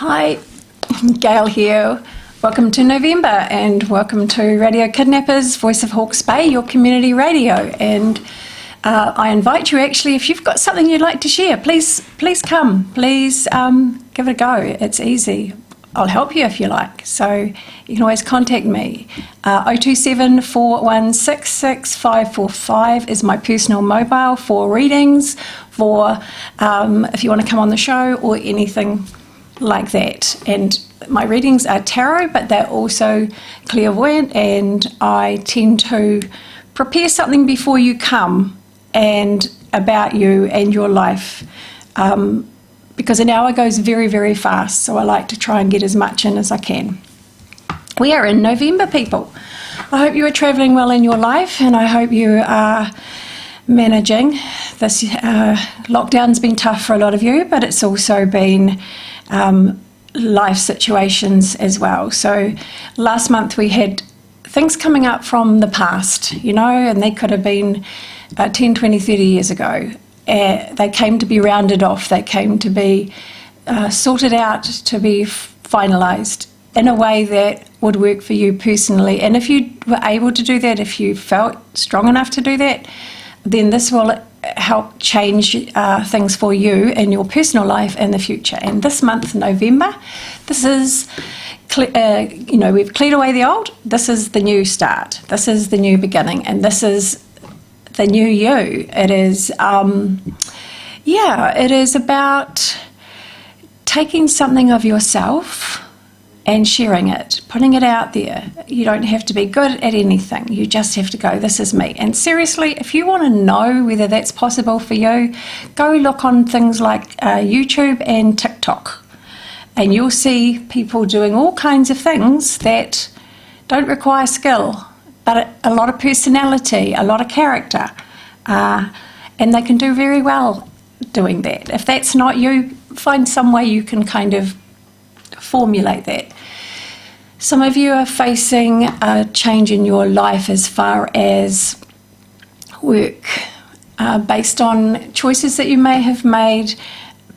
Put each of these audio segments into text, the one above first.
Hi, Gail here. Welcome to November and welcome to Radio Kidnappers, Voice of Hawke's Bay, your community radio. And I invite you actually, if you've got something you'd like to share, please come. Please give it a go. It's easy. I'll help you if you like. So you can always contact me. 027 4166 545 is my personal mobile for readings, for if you want to come on the show or anything like that. And my readings are tarot, but they're also clairvoyant, and I tend to prepare something before you come and about you and your life. Because an hour goes very, very fast, so I like to try and get as much in as I can. We are in November, people. I hope you are travelling well in your life, and I hope you are managing. This lockdown's been tough for a lot of you, but it's also been life situations as well. So last month we had things coming up from the past, and they could have been 10, 20, 30 years ago. They came to be rounded off, they came to be sorted out, to be finalised in a way that would work for you personally. And if you were able to do that, if you felt strong enough to do that, then this will help change things for you in your personal life in the future. And this month, November, this is, we've cleared away the old, this is the new start, this is the new beginning, and this is the new you. It is, it is about taking something of yourself and sharing it, putting it out there. You don't have to be good at anything. You just have to go, this is me. And seriously, if you want to know whether that's possible for you, go look on things like YouTube and TikTok, and you'll see people doing all kinds of things that don't require skill, but a lot of personality, a lot of character, and they can do very well doing that. If that's not you, find some way you can kind of formulate that. Some of you are facing a change in your life as far as work, based on choices that you may have made.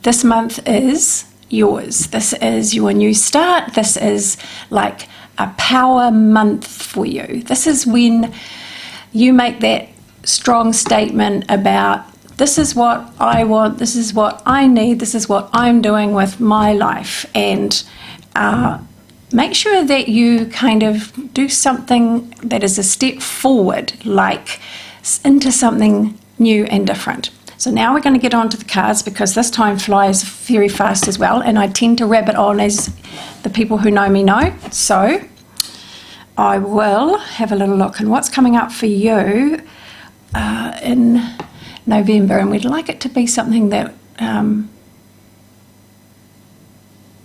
This month is yours. This is your new start. This is like a power month for you. This is when you make that strong statement about, this is what I want, this is what I need, this is what I'm doing with my life. And make sure that you kind of do something that is a step forward, like into something new and different. So now we're going to get on to the cards, because this time flies very fast as well, and I tend to rabbit on, as the people who know me know. So I will have a little look and what's coming up for you in November, and we'd like it to be something that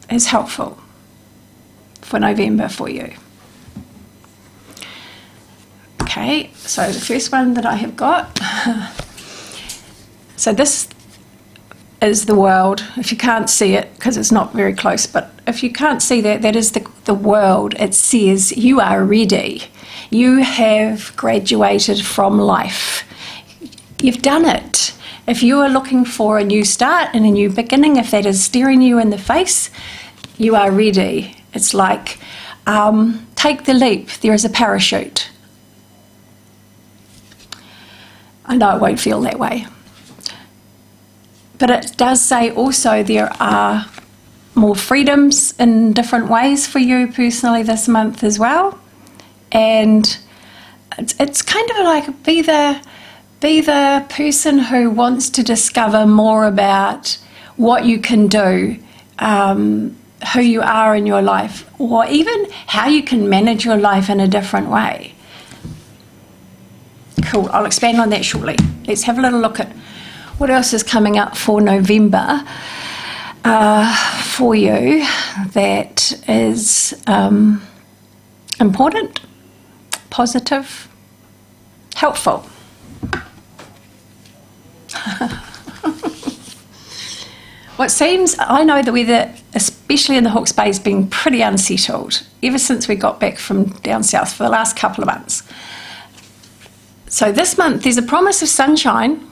is helpful for November for you. Okay, so the first one that I have got, so this is the world. If you can't see it, because it's not very close, but if you can't see that, that is the world. It says you are ready. You have graduated from life. You've done it. If you are looking for a new start and a new beginning, if that is staring you in the face, you are ready. It's like, take the leap. There is a parachute. I know it won't feel that way. But it does say also there are more freedoms in different ways for you personally this month as well. And it's kind of like be the person who wants to discover more about what you can do, who you are in your life, or even how you can manage your life in a different way. Cool, I'll expand on that shortly. Let's have a little look at what else is coming up for November for you that is important, positive, helpful. What seems, I know the weather, especially in the Hawke's Bay, has been pretty unsettled ever since we got back from down south for the last couple of months. So this month there's a promise of sunshine.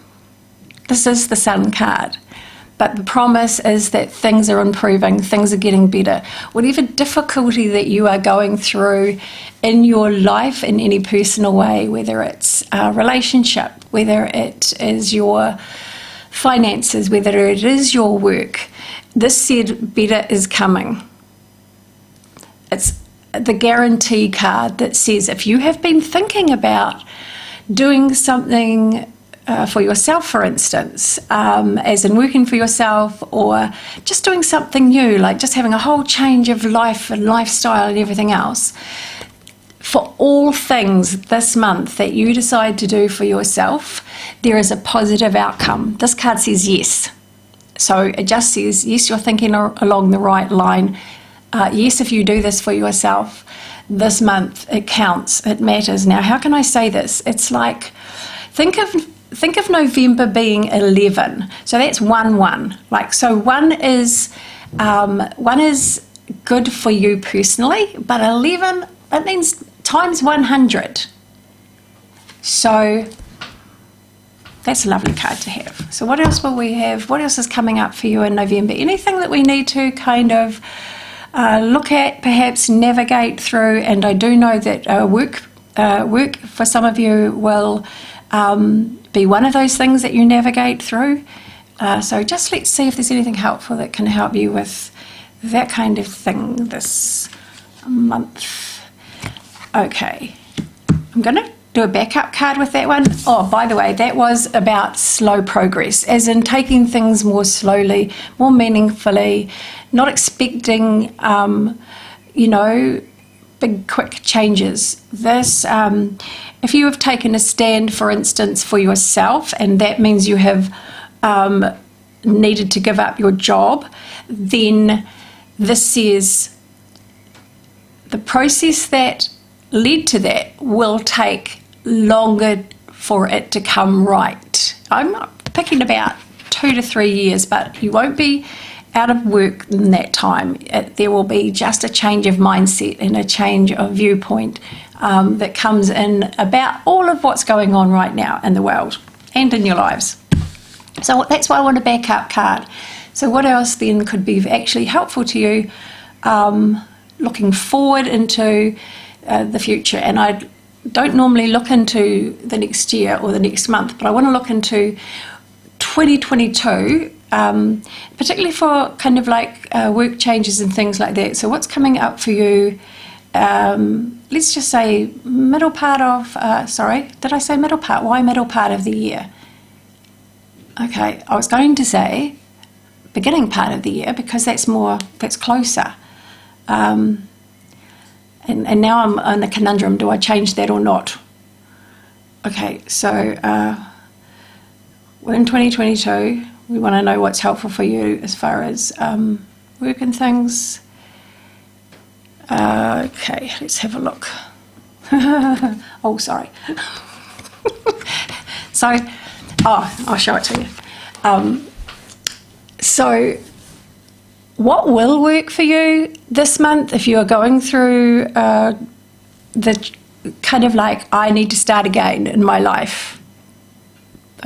This is the Sun card. but the promise is that things are improving, things are getting better. Whatever difficulty that you are going through in your life in any personal way, whether it's a relationship, whether it is your finances, whether it is your work, this said better is coming. It's the guarantee card that says if you have been thinking about doing something for yourself, for instance, as in working for yourself, or just doing something new, like just having a whole change of life and lifestyle and everything else, for all things this month that you decide to do for yourself, there is a positive outcome. This card says yes. So it just says, yes, you're thinking along the right line. Yes, if you do this for yourself this month, it counts, it matters. Now, how can I say this? It's like, think of November being 11. So that's 1-1. Like, so one is good for you personally, but 11, it means times 100. So that's a lovely card to have. So what else will we have? What else is coming up for you in November? Anything that we need to kind of look at, perhaps navigate through? And I do know that work for some of you will be one of those things that you navigate through. So just let's see if there's anything helpful that can help you with that kind of thing this month. Okay, I'm going to do a backup card with that one. Oh, by the way, that was about slow progress, as in taking things more slowly, more meaningfully, not expecting, big, quick changes. This, if you have taken a stand, for instance, for yourself, and that means you have needed to give up your job, then this says the process that led to that will take longer for it to come right. I'm picking about 2 to 3 years, but you won't be out of work in that time. There will be just a change of mindset and a change of viewpoint that comes in about all of what's going on right now in the world and in your lives. So that's why I want a backup card. So what else then could be actually helpful to you looking forward into the future? And I don't normally look into the next year or the next month, but I want to look into 2022, particularly for kind of like work changes and things like that. So what's coming up for you? Let's just say middle part of, sorry, did I say middle part? Why middle part of the year? Okay, I was going to say beginning part of the year because that's closer. And now I'm in a conundrum, do I change that or not? Okay, so we're in 2022. We want to know what's helpful for you as far as work and things. Okay, let's have a look. Oh, sorry. So, I'll show it to you. So, what will work for you this month if you are going through the kind of like, I need to start again in my life?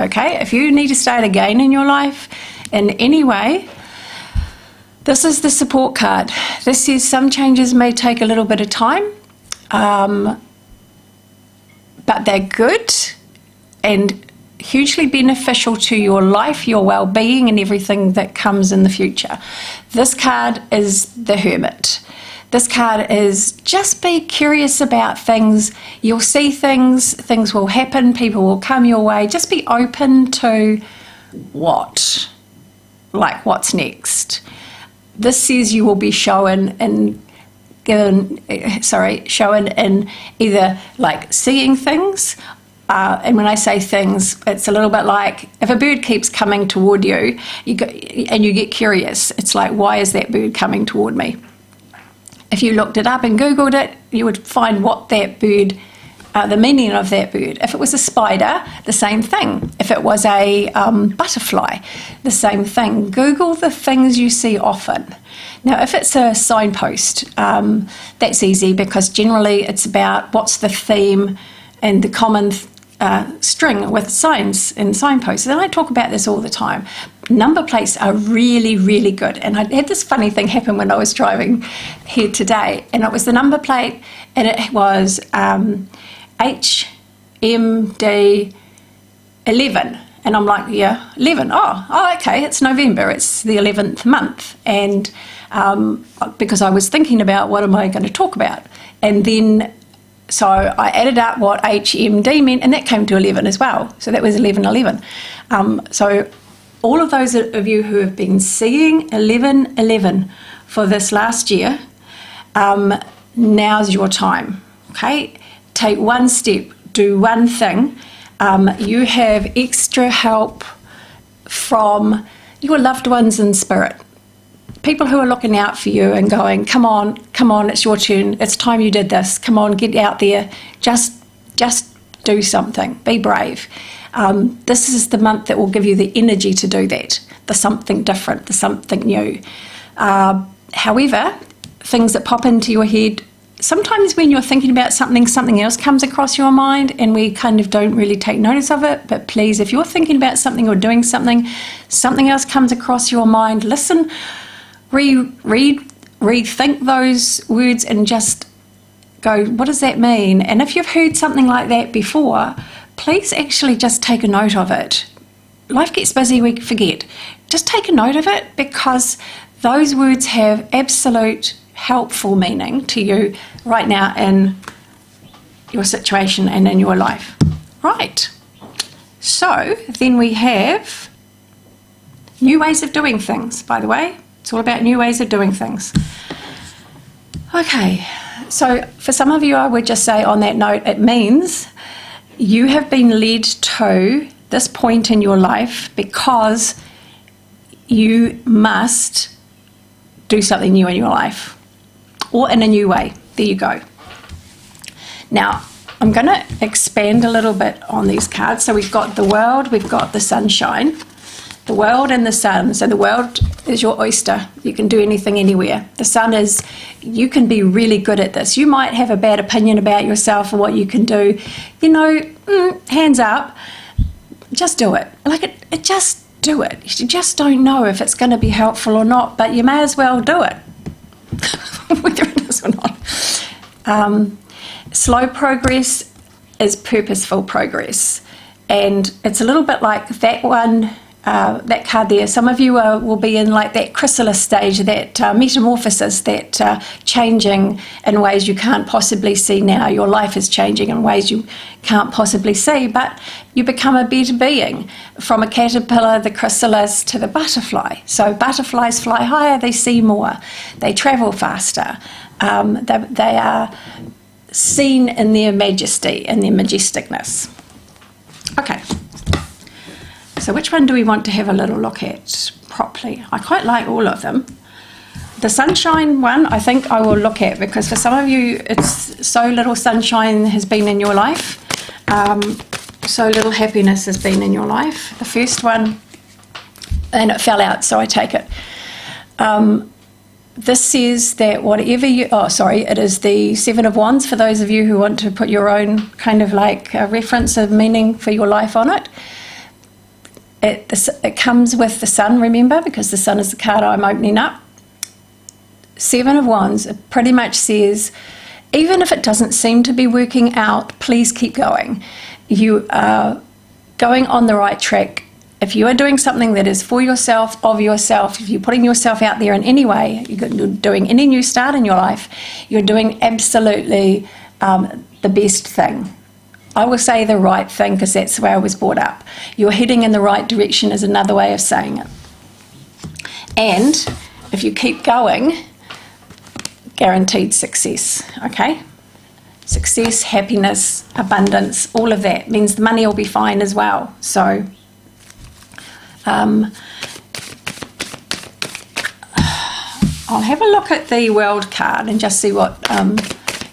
Okay, if you need to start again in your life in any way, this is the support card. This says some changes may take a little bit of time, but they're good and hugely beneficial to your life, your well-being, and everything that comes in the future. This card is the Hermit. This card is just be curious about things. You'll see things will happen, people will come your way. Just be open to what's next. This says you will be shown in either like seeing things. And when I say things, it's a little bit like if a bird keeps coming toward you, you get curious. It's like, why is that bird coming toward me? If you looked it up and Googled it, you would find what that bird, the meaning of that bird. If it was a spider, the same thing. If it was a butterfly, the same thing. Google the things you see often. Now, if it's a signpost, that's easy because generally it's about what's the theme and the common string with signs and signposts. And I talk about this all the time. Number plates are really, really good. And I had this funny thing happen when I was driving here today, and it was the number plate, and it was HMD 11. And I'm like, yeah, 11. Oh, okay, it's November. It's the 11th month. And because I was thinking about what am I going to talk about. And then, so I added up what HMD meant, and that came to 11 as well. So that was 1111. So all of those of you who have been seeing 1111 for this last year, now's your time, okay? Take one step, do one thing. You have extra help from your loved ones in spirit. People who are looking out for you and going, come on, it's your turn. It's time you did this. Come on, get out there. Just do something. Be brave. This is the month that will give you the energy to do that. The something different, the something new. However, things that pop into your head, sometimes when you're thinking about something else comes across your mind and we kind of don't really take notice of it. But please, if you're thinking about something or doing something else comes across your mind, listen, rethink those words and just go, what does that mean? And if you've heard something like that before, please actually just take a note of it. Life gets busy, we forget. Just take a note of it, because those words have absolute helpful meaning to you right now in your situation and in your life. Right. So then we have new ways of doing things, by the way. It's all about new ways of doing things. Okay, so for some of you, I would just say on that note, it means you have been led to this point in your life because you must do something new in your life, or in a new way. There you go. Now, I'm going to expand a little bit on these cards. So we've got the world, we've got the sunshine, the world and the sun. So the world is your oyster. You can do anything anywhere. The sun is, you can be really good at this. You might have a bad opinion about yourself or what you can do. You know, hands up, just do it. Just do it. You just don't know if it's going to be helpful or not, but you may as well do it, whether it is or not. Slow progress is purposeful progress. And it's a little bit like that one, that card there. Some of you will be in like that chrysalis stage, that metamorphosis, that changing in ways you can't possibly see now. Your life is changing in ways you can't possibly see, but you become a better being. From a caterpillar, the chrysalis, to the butterfly. So butterflies fly higher, they see more, they travel faster, they are seen in their majesty and their majesticness. Okay. So which one do we want to have a little look at properly? I quite like all of them. The sunshine one, I think I will look at, because for some of you, it's so little sunshine has been in your life. So little happiness has been in your life. The first one, and it fell out, so I take it. This says that whatever you... Oh, sorry, it is the Seven of Wands, for those of you who want to put your own kind of like reference of meaning for your life on it. It comes with the sun, remember, because the sun is the card I'm opening up. Seven of Wands, it pretty much says, even if it doesn't seem to be working out, please keep going. You are going on the right track. If you are doing something that is for yourself, of yourself, if you're putting yourself out there in any way, you're doing any new start in your life, you're doing absolutely the best thing. I will say the right thing, because that's the way I was brought up. You're heading in the right direction is another way of saying it. And if you keep going, guaranteed success, okay? Success, happiness, abundance, all of that means the money will be fine as well. So I'll have a look at the world card and just see what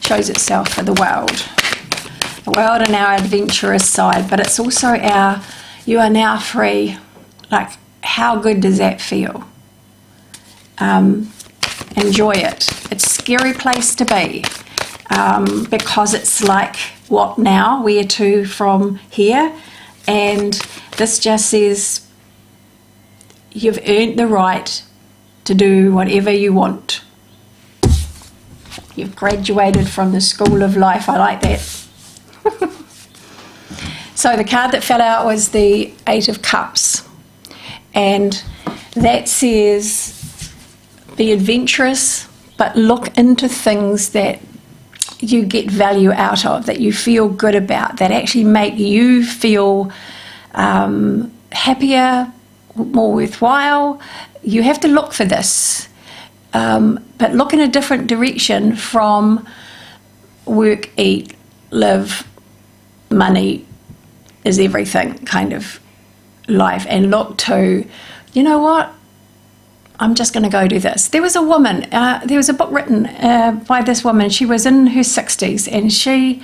shows itself for the world. The world and our adventurous side, but it's also our, you are now free. Like, how good does that feel? Enjoy it. It's a scary place to be, because it's like, what now? Where to from here? And this just says, you've earned the right to do whatever you want. You've graduated from the school of life. I like that. So the card that fell out was the Eight of Cups. And that says, be adventurous, but look into things that you get value out of, that you feel good about, that actually make you feel happier, more worthwhile. You have to look for this. But look in a different direction from work, eat, live, money is everything kind of life, and look to, you know what, I'm just going to go do this. There was a woman, there was a book written by this woman. She was in her 60s, and she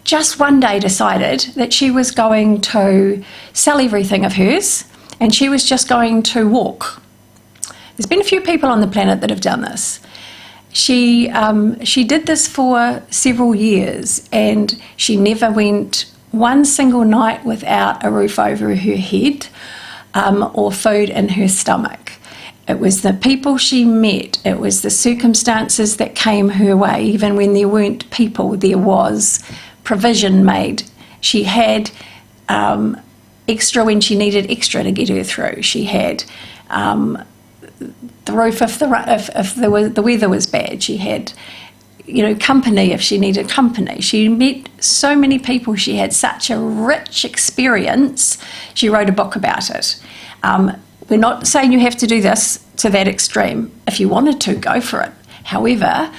just one day decided that she was going to sell everything of hers, and she was just going to walk. There's been a few people on the planet that have done this. She did this for several years, and she never went one single night without a roof over her head or food in her stomach. It was the people she met, it was the circumstances that came her way. Even when there weren't people, there was provision made. She had extra when she needed extra to get her through. She had the roof if the weather was bad. She had, company if she needed company. She met so many people. She had such a rich experience. She wrote a book about it. We're not saying you have to do this to that extreme. If you wanted to, go for it. However,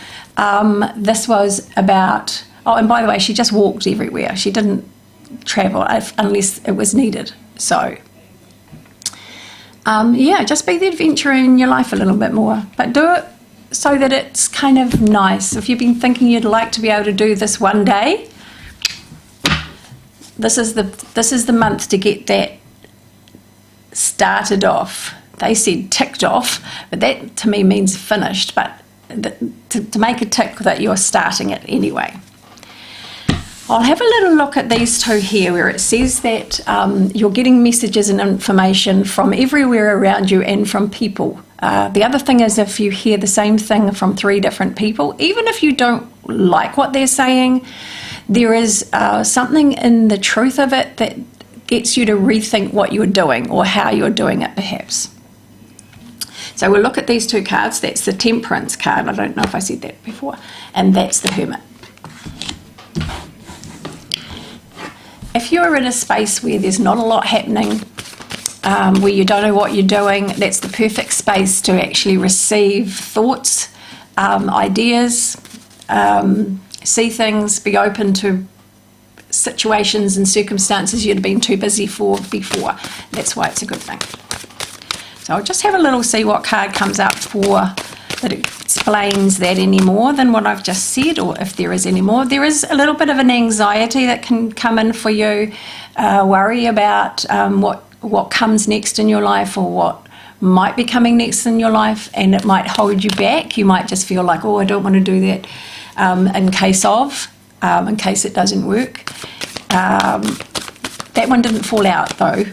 this was about, and by the way, she just walked everywhere. She didn't travel unless it was needed. So, just be the adventurer in your life a little bit more. But do it so that it's kind of nice. If you've been thinking you'd like to be able to do this one day, this is the month to get that started off. They said ticked off, but that to me means finished, but to make a tick that you're starting it anyway. I'll have a little look at these two here where it says that you're getting messages and information from everywhere around you and from people. The other thing is, if you hear the same thing from 3 different people, even if you don't like what they're saying, there is something in the truth of it that gets you to rethink what you're doing or how you're doing it perhaps. So we'll look at these 2 cards. That's the Temperance card. I don't know if I said that before. And that's the Hermit. If you're in a space where there's not a lot happening, where you don't know what you're doing, that's the perfect space to actually receive thoughts, ideas, see things, be open to situations and circumstances you'd have been too busy for before. That's why it's a good thing. So I'll just have a little see what card comes up for that explains that any more than what I've just said, or if there is any more. There is a little bit of an anxiety that can come in for you, worry about what comes next in your life or what might be coming next in your life, and it might hold you back. You might just feel like, I don't want to do that in case it doesn't work. That one didn't fall out though,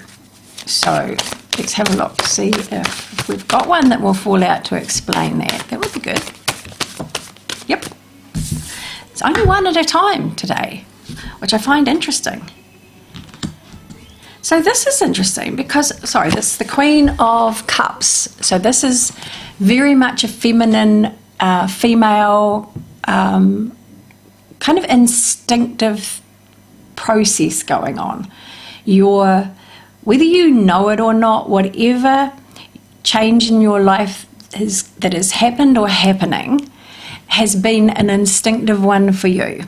so let's have a look, see if we've got one that will fall out to explain that. That would be good. Yep. It's only one at a time today, which I find interesting. So this is interesting because, this is the Queen of Cups. So this is very much a feminine, female, kind of instinctive process going on. Whether you know it or not, whatever change in your life that has happened or happening has been an instinctive one for you.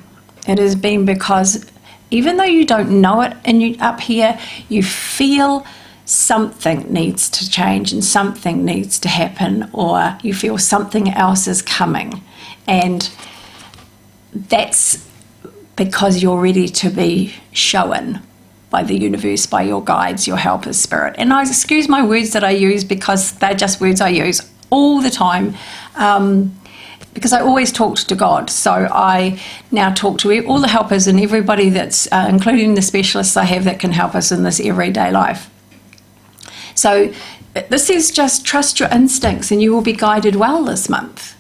It has been because even though you don't know it and you up here, you feel something needs to change and something needs to happen, or you feel something else is coming. And that's because you're ready to be shown by the universe, by your guides, your helpers, spirit. And I excuse my words that I use because they're just words I use all the time, because I always talked to God. So I now talk to all the helpers and everybody that's, including the specialists I have that can help us in this everyday life. So this is just trust your instincts and you will be guided well this month.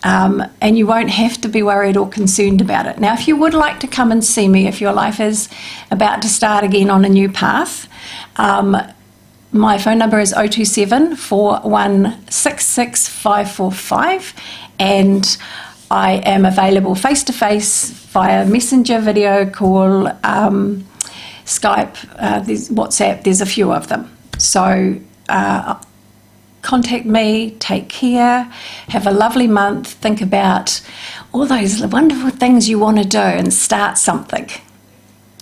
And you won't have to be worried or concerned about it. Now, if you would like to come and see me, if your life is about to start again on a new path, my phone number is 027 416 545, and I am available face-to-face via messenger, video call, Skype, there's WhatsApp, there's a few of them. So contact me, take care, have a lovely month, think about all those wonderful things you want to do and start something.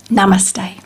Namaste.